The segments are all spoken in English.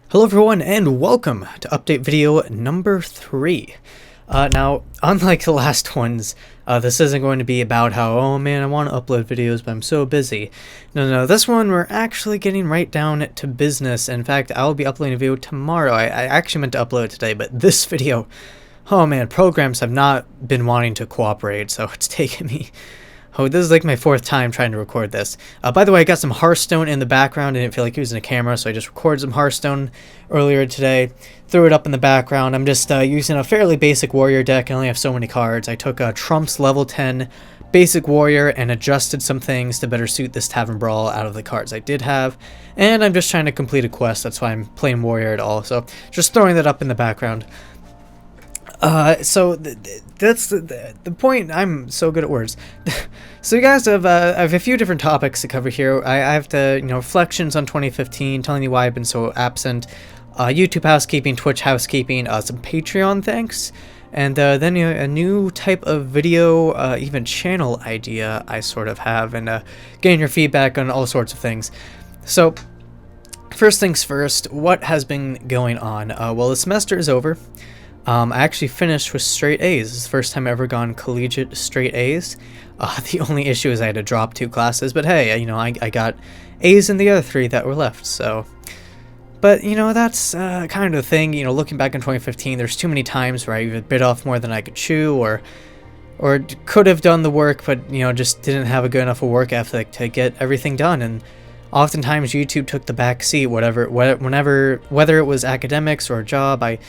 Hello everyone and welcome to update video number 3. Now, unlike the last ones, this isn't going to be about how, oh man, I want to upload videos but I'm so busy. No, this one we're actually getting right down to business. In fact, I'll be uploading a video tomorrow. I actually meant to upload it today, but this video, oh man, programs have not been wanting to cooperate, so it's taken me... Oh, this is like my 4th time trying to record this. By the way, I got some Hearthstone in the background. I didn't feel like using a camera, so I just recorded some Hearthstone earlier today. Threw it up in the background. I'm just using a fairly basic warrior deck. I only have so many cards. I took Trump's level 10 basic warrior and adjusted some things to better suit this Tavern Brawl out of the cards I did have. And I'm just trying to complete a quest. That's why I'm playing warrior at all. So just throwing that up in the background. So that's the point. I'm so good at words. So you guys have I have a few different topics to cover here. I have to, reflections on 2015, telling you why I've been so absent, YouTube housekeeping, Twitch housekeeping, some Patreon thanks, and then a new type of video, even channel idea I sort of have, and getting your feedback on all sorts of things. So first things first, what has been going on? Well, the semester is over. I actually finished with straight A's. This is the first time I've ever gone collegiate straight A's. The only issue is I had to drop 2 classes, but hey, I got A's in the other 3 that were left, so... But, that's kind of the thing, looking back in 2015, there's too many times where I either bit off more than I could chew, or could have done the work, but, just didn't have a good enough work ethic to get everything done, and oftentimes YouTube took the back seat, whether it was academics or a job. I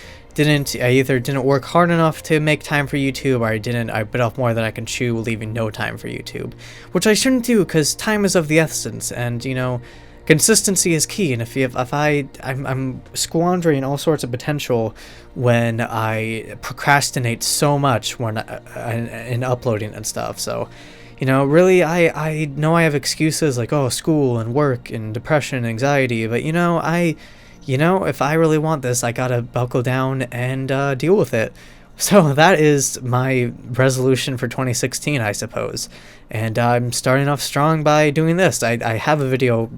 either didn't work hard enough to make time for YouTube, or I bit off more than I can chew, leaving no time for YouTube, which I shouldn't do because time is of the essence, and consistency is key. And I'm squandering all sorts of potential when I procrastinate so much when in uploading and stuff. So really, I know I have excuses like, oh, school and work and depression and anxiety, but if I really want this, I gotta buckle down and deal with it. So that is my resolution for 2016, I suppose. And I'm starting off strong by doing this. I have a video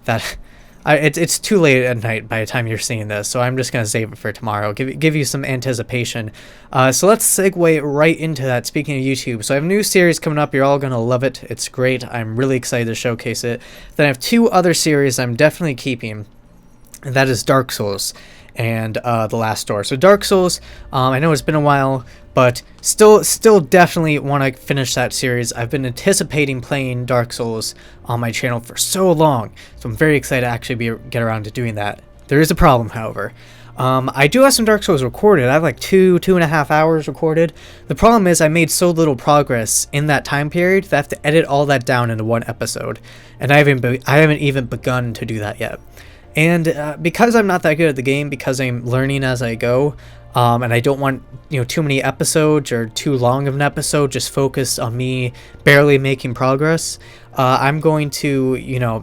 that... It's too late at night by the time you're seeing this, so I'm just going to save it for tomorrow, give you some anticipation. So let's segue right into that, speaking of YouTube. So I have a new series coming up, you're all going to love it, it's great, I'm really excited to showcase it. Then I have 2 other series I'm definitely keeping, and that is Dark Souls and The Last Door. So Dark Souls, I know it's been a while, but still definitely want to finish that series. I've been anticipating playing Dark Souls on my channel for so long, so I'm very excited to actually get around to doing that. There is a problem, however. I do have some Dark Souls recorded. I have like 2.5 hours recorded. The problem is I made so little progress in that time period that I have to edit all that down into 1 episode, and I haven't even begun to do that yet. And because I'm not that good at the game, because I'm learning as I go, and I don't want too many episodes or too long of an episode just focused on me barely making progress, I'm going to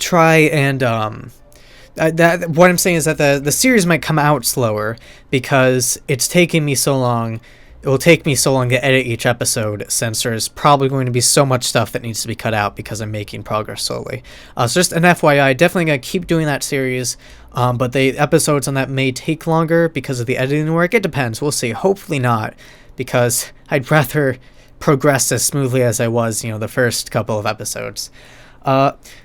try and what I'm saying is that the series might come out slower because it's taking me so long. It will take me so long to edit each episode, since there's probably going to be so much stuff that needs to be cut out because I'm making progress slowly. So just an FYI, definitely going to keep doing that series, but the episodes on that may take longer because of the editing work. It depends. We'll see. Hopefully not, because I'd rather progress as smoothly as I was, the first couple of episodes.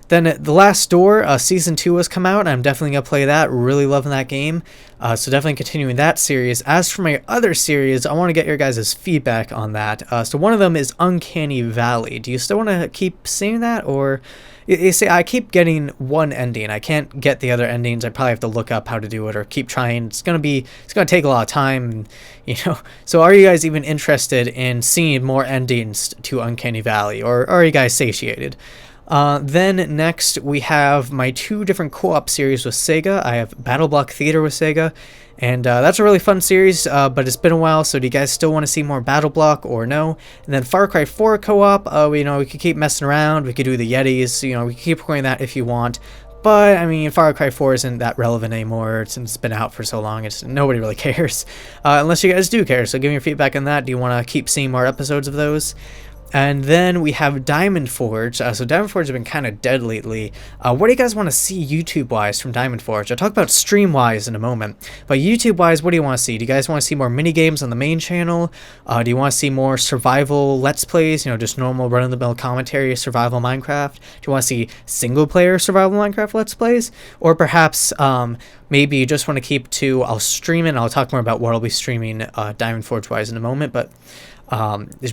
Then The Last Door, Season 2 has come out, and I'm definitely going to play that. Really loving that game. So definitely continuing that series. As for my other series, I want to get your guys' feedback on that. So one of them is Uncanny Valley. Do you still want to keep seeing that? Or, you see, I keep getting one ending. I can't get the other endings. I probably have to look up how to do it or keep trying. It's going to take a lot of time, So are you guys even interested in seeing more endings to Uncanny Valley? Or are you guys satiated? Then next we have my 2 different co-op series with Sega. I have Battle Block Theater with Sega, and that's a really fun series, but it's been a while, so do you guys still want to see more Battle Block or no? And then Far Cry 4 co-op, we could keep messing around, we could do the Yetis, we could keep recording that if you want. But, I mean, Far Cry 4 isn't that relevant anymore since it's been out for so long. Nobody really cares, unless you guys do care, so give me your feedback on that. Do you want to keep seeing more episodes of those? And then we have Diamond Forge. So Diamond Forge has been kind of dead lately. What do you guys want to see YouTube-wise from Diamond Forge? I'll talk about stream-wise in a moment. But YouTube-wise, what do you want to see? Do you guys want to see more mini-games on the main channel? Do you want to see more survival Let's Plays? You know, just normal run-of-the-mill commentary, survival Minecraft? Do you want to see single-player survival Minecraft Let's Plays? Or perhaps maybe you just want to keep to, I'll stream it, and I'll talk more about what I'll be streaming Diamond Forge-wise in a moment, but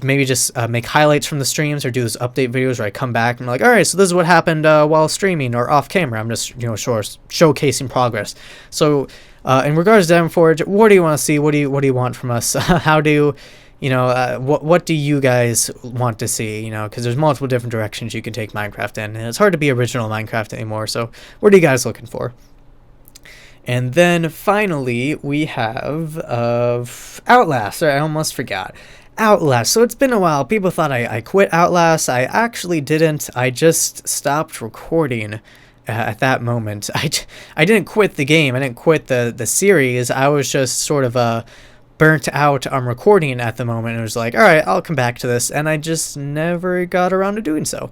maybe just make highlights from the streams or do those update videos where I come back and I'm like, all right, so this is what happened while streaming or off camera. I'm just, you know, showcasing progress. So in regards to Diamond Forge, what do you want to see? What do you want from us? How do you know, what do you guys want to see? You know, because there's multiple different directions you can take Minecraft in, and it's hard to be original Minecraft anymore. So what are you guys looking for? And then finally we have Outlast. Sorry, I almost forgot. Outlast. So it's been a while. People thought I quit Outlast. I actually didn't. I just stopped recording at that moment. I didn't quit the game. I didn't quit the series. I was just sort of burnt out on recording at the moment. It was like, all right, I'll come back to this, and I just never got around to doing so.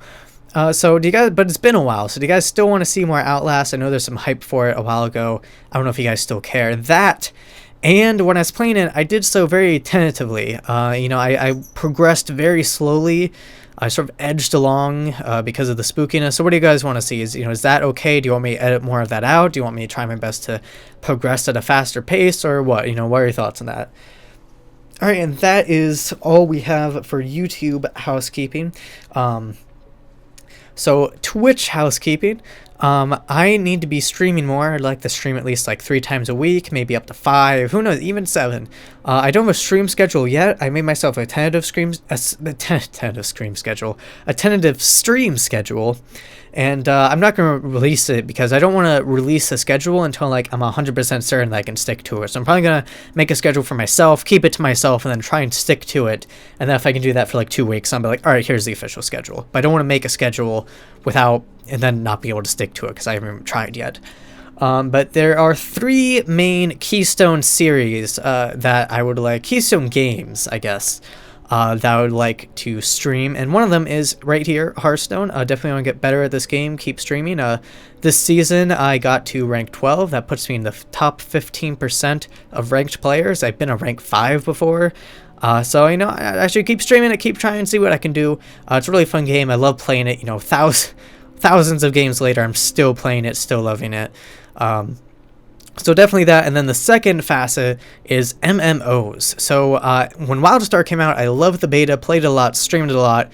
So do you guys? But it's been a while. So do you guys still want to see more Outlast? I know there's some hype for it a while ago. I don't know if you guys still care. That. And when I was playing it, I did so very tentatively. You know, I progressed very slowly. I sort of edged along because of the spookiness. So what do you guys want to see? Is that okay? Do you want me to edit more of that out? Do you want me to try my best to progress at a faster pace, or what? You know, what are your thoughts on that? All right, and that is all we have for YouTube housekeeping. So Twitch housekeeping. I need to be streaming more. I'd like to stream at least like 3 times a week, maybe up to 5, who knows, even 7. I don't have a stream schedule yet. I made myself a tentative stream schedule, and I'm not going to release it because I don't want to release a schedule until like I'm 100% certain that I can stick to it. So I'm probably going to make a schedule for myself, keep it to myself, and then try and stick to it. And then if I can do that for like 2 weeks, I'll be like, all right, here's the official schedule. But I don't want to make a schedule without and then not be able to stick to it because I haven't even tried yet. But there are 3 main Keystone series that I would like, Keystone games, I guess, that I would like to stream. And one of them is right here, Hearthstone. Definitely want to get better at this game, keep streaming. This season, I got to rank 12. That puts me in the top 15% of ranked players. I've been a rank 5 before. So, you know, I should keep streaming it, keep trying to see what I can do. It's a really fun game. I love playing it, you know, thousands of games later, I'm still playing it, still loving it. So definitely that. And then the second facet is MMOs. So when Wildstar came out, I loved the beta, played it a lot, streamed it a lot.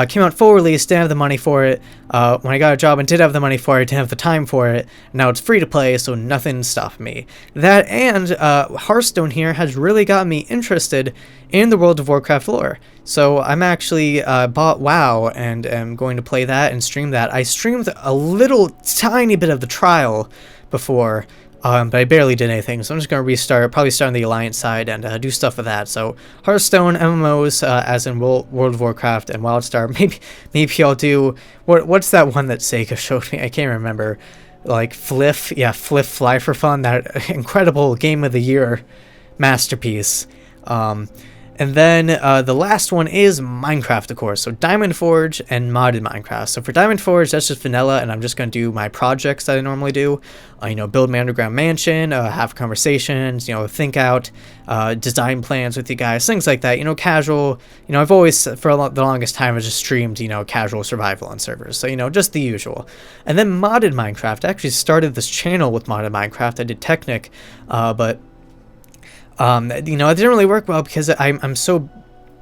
Came out full release, didn't have the money for it. When I got a job and did have the money for it, didn't have the time for it. Now it's free to play, so nothing stopped me. That and Hearthstone here has really got me interested in the World of Warcraft lore. So I'm actually bought WoW and am going to play that and stream that. I streamed a little tiny bit of the trial before, but I barely did anything, so I'm just going to restart, probably start on the Alliance side and do stuff with that. So Hearthstone, MMOs, as in World of Warcraft and Wildstar. Maybe I'll do, what's that one that Sega showed me? I can't remember. Like Fliff, yeah, Fliff Fly for Fun, that incredible Game of the Year masterpiece. And then the last one is Minecraft, of course. So Diamond Forge and modded Minecraft. So for Diamond Forge, that's just vanilla, and I'm just going to do my projects that I normally do. You know, build my underground mansion, have conversations, you know, think out design plans with you guys, things like that. You know, casual. You know, I've always, for the longest time, I've just streamed, you know, casual survival on servers. So, you know, just the usual. And then modded Minecraft. I actually started this channel with modded Minecraft. I did Technic, but you know, it didn't really work well because I'm so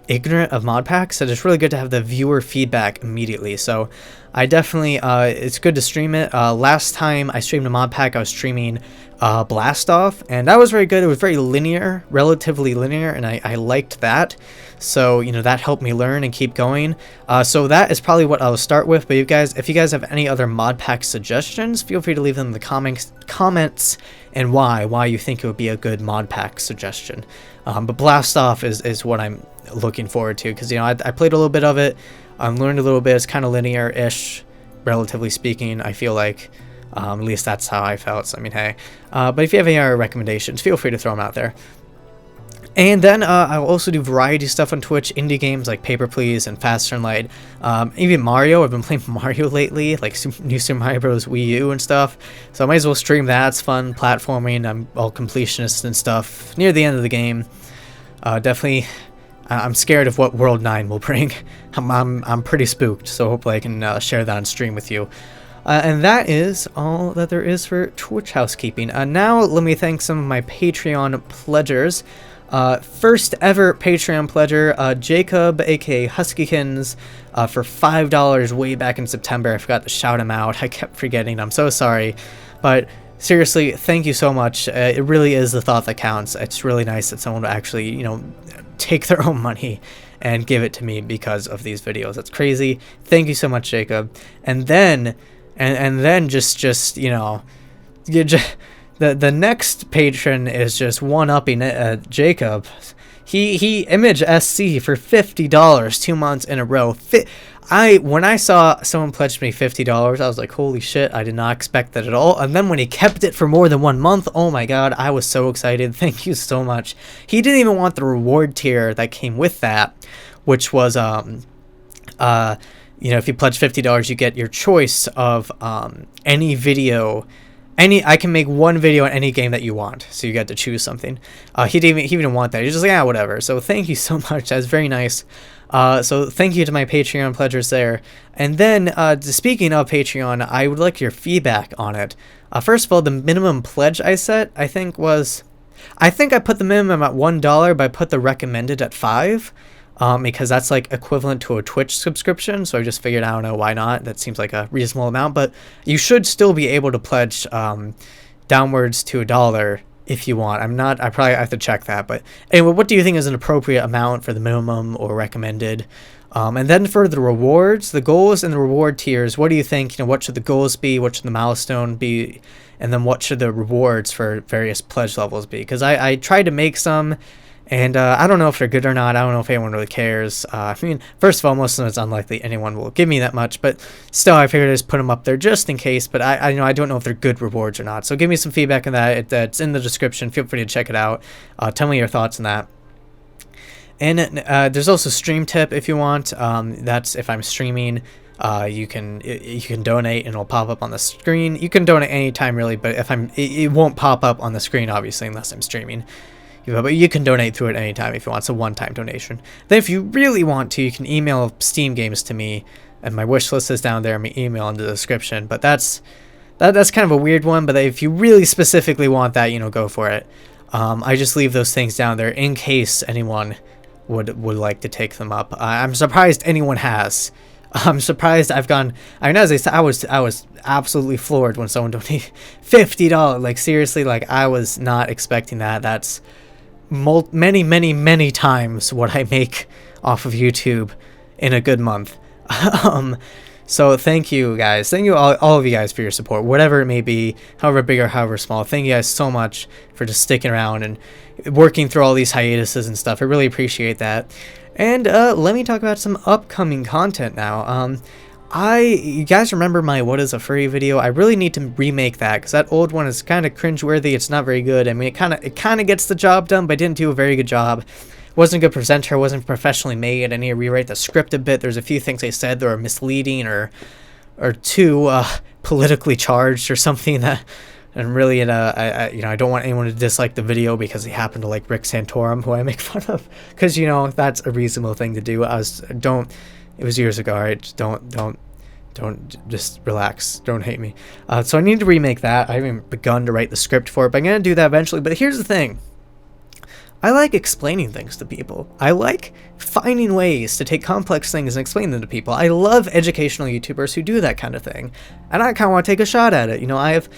ignorant of mod packs that it's really good to have the viewer feedback immediately. So I definitely, it's good to stream it. Last time I streamed a mod pack, I was streaming Blast Off, and that was very good. It was very linear, relatively linear, and I liked that. So, you know, that helped me learn and keep going. So that is probably what I'll start with. But if you guys have any other mod pack suggestions, feel free to leave them in the comments and why you think it would be a good mod pack suggestion. But Blast Off is what I'm looking forward to, because, you know, I played a little bit of it, learned a little bit. It's kind of linear-ish, relatively speaking, I feel like. At least that's how I felt, so I mean, hey. But if you have any other recommendations, feel free to throw them out there. And then I'll also do variety stuff on Twitch, indie games like Paper Please and Faster and Light. Even Mario, I've been playing Mario lately, like New Super Mario Bros. Wii U and stuff. So I might as well stream that. It's fun, platforming. I'm all completionist and stuff near the end of the game. Definitely, I'm scared of what World 9 will bring. I'm pretty spooked, so hopefully I can share that on stream with you. And that is all that there is for Twitch housekeeping. Now let me thank some of my Patreon pledgers. First ever Patreon pledger, Jacob, aka Huskykins, for $5 way back in September. I forgot to shout him out. I kept forgetting. I'm so sorry. But seriously, thank you so much. It really is the thought that counts. It's really nice that someone would actually, you know, take their own money and give it to me because of these videos. That's crazy. Thank you so much, Jacob. And then, and then just you know, you just... The next patron is just one-upping Jacob. He Image SC for $50 2 months in a row. When I saw someone pledge me $50, I was like, holy shit, I did not expect that at all. And then when he kept it for more than 1 month, oh my god, I was so excited. Thank you so much. He didn't even want the reward tier that came with that, which was you know, if you pledge $50, you get your choice of any video. I can make one video on any game that you want, so you get to choose something. He didn't want that. He's just like, ah, whatever. So thank you so much. That's very nice. So thank you to my Patreon pledgers there. And then, speaking of Patreon, I would like your feedback on it. First of all, the minimum pledge I set, I think I put the minimum at $1, but I put the recommended at $5. Because that's like equivalent to a Twitch subscription, so I just figured, I don't know, why not? That seems like a reasonable amount, but you should still be able to pledge downwards to $1 if you want. I probably have to check that, but anyway, what do you think is an appropriate amount for the minimum or recommended? And then for the rewards, the goals and the reward tiers, what do you think? You know, what should the goals be? What should the milestone be? And then what should the rewards for various pledge levels be? Because I tried to make some. And I don't know if they're good or not. I don't know if anyone really cares. I mean, first of all, most of them it's unlikely anyone will give me that much. But still, I figured I'd just put them up there just in case. But I don't know if they're good rewards or not. So give me some feedback on that. It's in the description. Feel free to check it out. Tell me your thoughts on that. And there's also stream tip if you want. That's if I'm streaming. You can donate and it'll pop up on the screen. You can donate anytime really, but if it won't pop up on the screen obviously unless I'm streaming. But you can donate through it anytime if you want. It's a one-time donation. Then if you really want to, you can email Steam games to me, and my wish list is down there, my email in the description. But that's kind of a weird one, but if you really specifically want that, you know, go for it. I just leave those things down there in case anyone would like to take them up. I'm surprised anyone has. I'm surprised I've gone. I mean, as I said, I was absolutely floored when someone donated $50. Like seriously, like I was not expecting that. That's many times what I make off of YouTube in a good month. So thank you guys. Thank you all of you guys for your support, whatever it may be, however big or however small. Thank you guys so much for just sticking around and working through all these hiatuses and stuff. I really appreciate that. And let me talk about some upcoming content now. You guys remember my What is a Furry video? I really need to remake that because that old one is kind of cringeworthy. It's not very good. I mean, it kind of gets the job done, but I didn't do a very good job. Wasn't a good presenter. Wasn't professionally made. I need to rewrite the script a bit. There's a few things I said that are misleading or too politically charged or something that. And really, I don't want anyone to dislike the video because they happen to like Rick Santorum, who I make fun of, because you know that's a reasonable thing to do. It was years ago, right? Just relax. Don't hate me. So I need to remake that. I haven't begun to write the script for it, but I'm gonna do that eventually. But here's the thing. I like explaining things to people. I like finding ways to take complex things and explain them to people. I love educational YouTubers who do that kind of thing. And I kind of want to take a shot at it. You know, I have,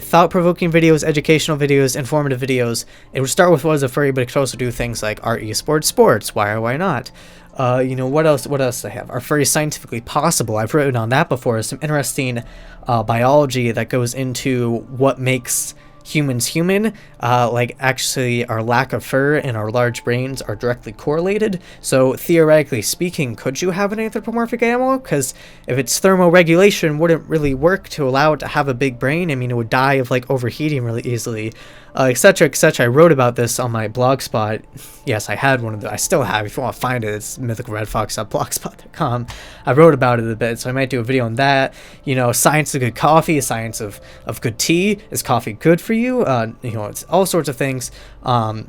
thought-provoking videos, educational videos, informative videos. It would start with What is a Furry, but it could also do things like Are esports sports? Why or why not? What else do I have? Are furries scientifically possible? I've written on that before. Some interesting biology that goes into what makes human, like actually our lack of fur and our large brains are directly correlated. So theoretically speaking, could you have an anthropomorphic animal? Because if its thermoregulation wouldn't really work to allow it to have a big brain, I mean, it would die of like overheating really easily, etc., etc. I wrote about this on my blog spot. Yes, I had one of the, I still have, if you want to find it, it's mythicalredfox.blogspot.com. I wrote about it a bit, so I might do a video on that. You know, science of good coffee, science of good tea. Is coffee good for you? You know, it's all sorts of things. You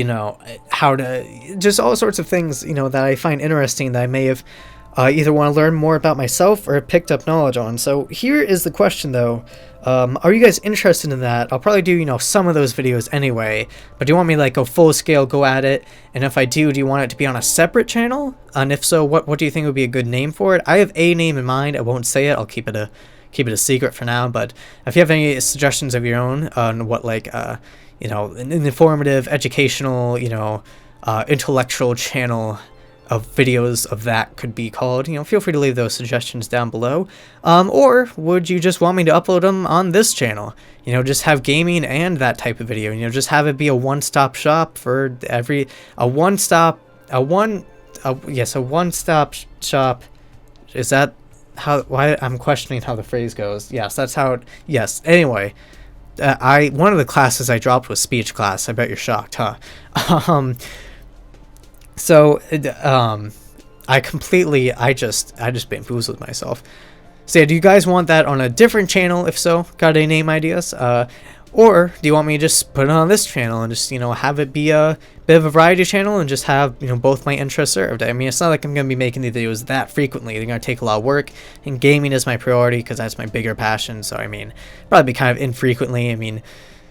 know, how to, just all sorts of things, you know, that I find interesting that I may have either want to learn more about myself or picked up knowledge on. So here is the question though. Are you guys interested in that? I'll probably do, you know, some of those videos anyway, but do you want me to like go full scale, go at it? And if I do you want it to be on a separate channel? And if so, what do you think would be a good name for it? I have a name in mind. I won't say it. I'll keep it a secret for now. But if you have any suggestions of your own on what, like, you know, an informative, educational, you know, intellectual channel of videos of that could be called, you know, feel free to leave those suggestions down below. Or would you just want me to upload them on this channel? You know, just have gaming and that type of video, you know, just have it be a one-stop shop for every, a one-stop shop. Is that how, why I'm questioning how the phrase goes? Yes, that's how it, yes. Anyway, one of the classes I dropped was speech class. I bet you're shocked, huh? So, I just bamboozled myself. So yeah, do you guys want that on a different channel? If so, got any name ideas? Or do you want me to just put it on this channel and just, you know, have it be a bit of a variety channel and just have, you know, both my interests served? I mean, it's not like I'm going to be making the videos that frequently. They're going to take a lot of work, and gaming is my priority because that's my bigger passion. So, I mean, probably be kind of infrequently. I mean,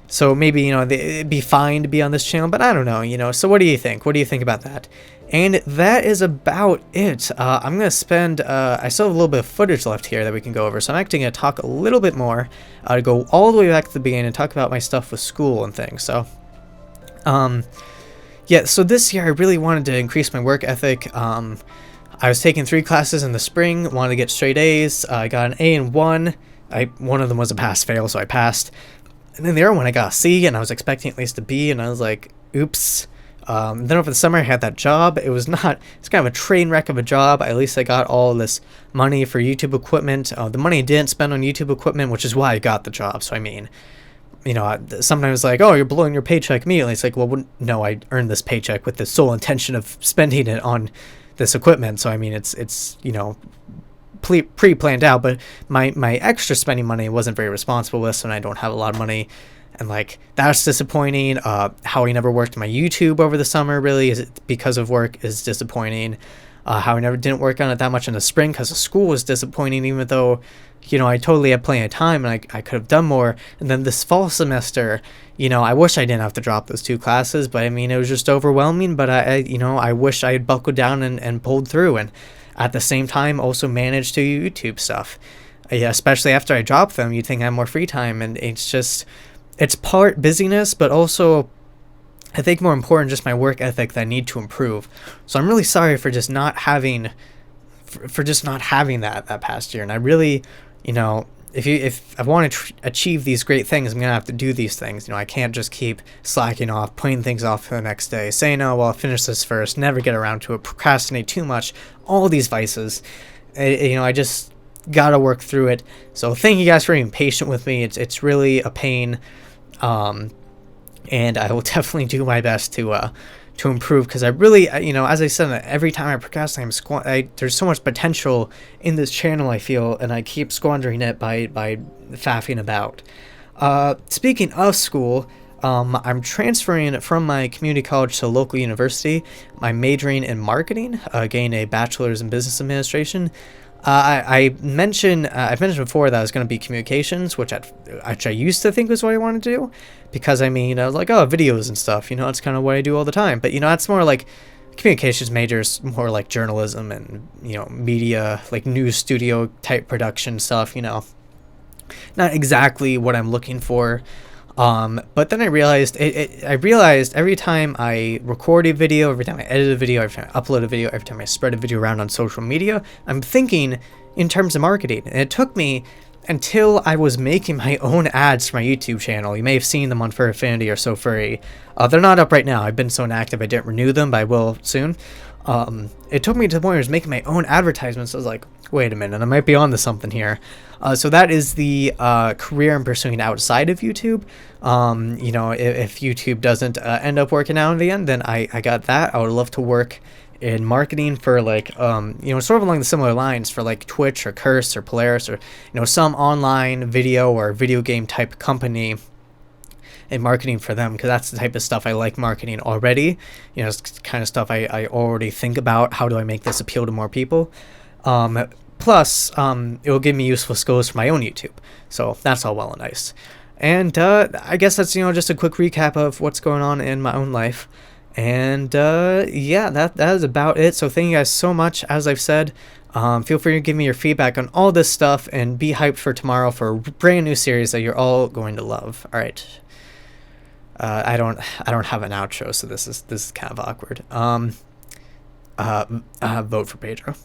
so maybe, you know, it'd be fine to be on this channel, but I don't know, you know. So what do you think? What do you think about that? And that is about it. I'm going to spend, I still have a little bit of footage left here that we can go over. So I'm actually going to talk a little bit more, to go all the way back to the beginning and talk about my stuff with school and things. So, yeah, so this year I really wanted to increase my work ethic. I was taking 3 classes in the spring, wanted to get straight A's. I got an A in one. One of them was a pass-fail, so I passed. And then the other one I got a C, and I was expecting at least a B, and I was like, oops. Then over the summer I had that job. It's kind of a train wreck of a job. At least I got all this money for YouTube equipment. The money I didn't spend on YouTube equipment, which is why I got the job. So I mean, you know, sometimes like, oh, you're blowing your paycheck immediately. It's like, well, no, I earned this paycheck with the sole intention of spending it on this equipment. So I mean, it's you know, pre-planned out. But my extra spending money wasn't very responsible with, and I don't have a lot of money. And like, that's disappointing. How I never worked my YouTube over the summer really is because of work is disappointing. How I never didn't work on it that much in the spring because of school was disappointing, even though, you know, I totally had plenty of time and I could have done more. And then this fall semester, you know, I wish I didn't have to drop those 2 classes, but I mean, it was just overwhelming. But you know, I wish I had buckled down and pulled through, and at the same time also managed to YouTube stuff. Yeah, especially after I dropped them, you'd think I have more free time, and it's just, it's part busyness, but also, I think more important, just my work ethic that I need to improve. So I'm really sorry for just not having, that past year. And I really, you know, if I want to achieve these great things, I'm gonna have to do these things. You know, I can't just keep slacking off, putting things off for the next day, saying, oh, well, I'll finish this first, never get around to it, procrastinate too much, all these vices. You know, I just gotta work through it. So thank you guys for being patient with me. It's really a pain. And I will definitely do my best to improve, because I really, you know, as I said, every time I procrastinate, there's so much potential in this channel, I feel, and I keep squandering it by faffing about. Speaking of school, I'm transferring from my community college to a local university. I'm majoring in marketing, getting a bachelor's in business administration. I've mentioned before that I was going to be communications, which I used to think was what I wanted to do, because I mean, I was like, oh, videos and stuff, you know, it's kind of what I do all the time. But, you know, that's more like communications majors, more like journalism and, you know, media, like news studio type production stuff, you know, not exactly what I'm looking for. But then I realized, every time I record a video, every time I edit a video, every time I upload a video, every time I spread a video around on social media, I'm thinking in terms of marketing. And it took me until I was making my own ads for my YouTube channel. You may have seen them on Furfinity or So Furry. They're not up right now. I've been so inactive I didn't renew them, but I will soon. It took me to the point where I was making my own advertisements. I was like, wait a minute, I might be onto something here. So that is the career I'm pursuing outside of YouTube. You know, if YouTube doesn't end up working out in the end, then I got that. I would love to work in marketing for like, you know, sort of along the similar lines for like Twitch or Curse or Polaris or, you know, some online video or video game type company, and marketing for them, because that's the type of stuff I like marketing already. You know, it's kind of stuff I already think about. How do I make this appeal to more people? Plus, it will give me useful skills for my own YouTube. So that's all well and nice. And I guess that's, you know, just a quick recap of what's going on in my own life. And yeah, that is about it. So thank you guys so much. As I've said, feel free to give me your feedback on all this stuff, and be hyped for tomorrow for a brand new series that you're all going to love. All right. I don't have an outro, so this is kind of awkward. Vote for Pedro.